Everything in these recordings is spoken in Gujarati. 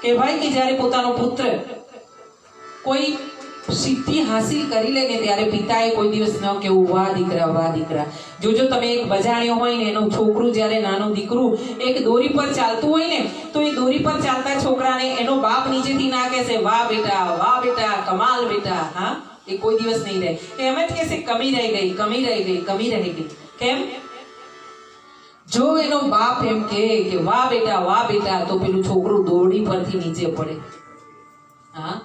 કહેવાય કે જ્યારે પોતાનો પુત્ર કોઈ સિદ્ધિ હાસિલ કરી લે ને ત્યારે પિતાએ કોઈ દિવસ ન કહેવું વાહ દીકરા વાહ દીકરા. જોજો તમે એક બજાણ્યો હોય ને એનું છોકરું જ્યારે નાનું દીકરું એક દોરી પર ચાલતું હોય ને તો એ દોરી પર ચાલતા છોકરાને એનો બાપ નીચેથી ના કહેશે વાહ બેટા કમાલ બેટા. હા, એ કોઈ દિવસ નહીં રહે. એમ જ કહેશે કમી રહી ગઈ કમી રહી ગઈ કમી રહી ગઈ. કેમ? જો એનો બાપ એમ કે વાહ બેટા તો પેલું છોકરું દોરડી પરથી નીચે પડે. હા,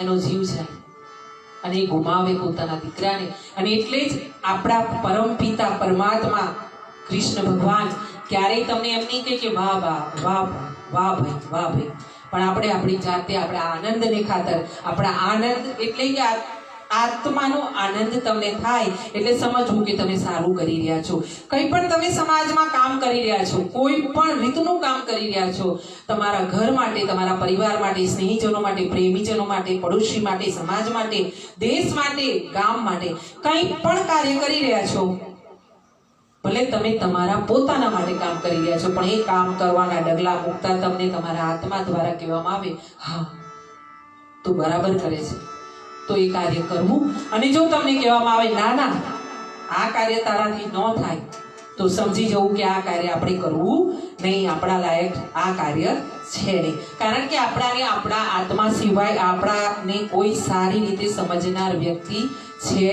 એનો જીવ જાય અને એ ગુમાવે પોતાના દીકરાને. અને એટલે જ આપણા પરમ પિતા પરમાત્મા કૃષ્ણ ભગવાન ક્યારેય તમને એમ નહીં કહે કે વાહ ભાઈ, પણ આપણે આપણી જાતે આપણા આનંદને ખાતર, આપણા આનંદ એટલે કે આત્માનો આનંદ તમને થાય એટલે સમજવું કે તમે સારું કરી રહ્યા છો. કંઈ પણ તમે સમાજમાં કામ કરી રહ્યા છો, કોઈ પણ રીતનું કામ કરી રહ્યા છો, તમારા ઘર માટે, તમારા પરિવાર માટે, સ્નેહીજનો માટે, પ્રેમીજનો માટે, પડોશી માટે, સમાજ માટે, દેશ માટે, ગામ માટે કંઈ પણ કાર્ય કરી રહ્યા છો, ભલે તમે તમારા પોતાના માટે કામ કરી રહ્યા છો, પણ એ કામ કરવાના ડગલા મૂકતા તમને તમારા આત્મા દ્વારા કહેવામાં આવે હા તું બરાબર કરે છે, તો એ કાર્ય કરવું. અને જો તમને કહેવામાં આવે ના આ કાર્ય તારાથી ન થાય, તો સમજી જવું કે આ કાર્ય આપણે કરવું નહીં, આપણા લાયક આ કાર્ય છે નહીં. કારણ કે આપણાને આપણા આત્મા સિવાય આપણાને કોઈ સારી રીતે સમજનાર વ્યક્તિ છે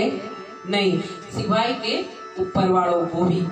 નહીં, સિવાય કે ઉપરવાળો ગોવિંદ.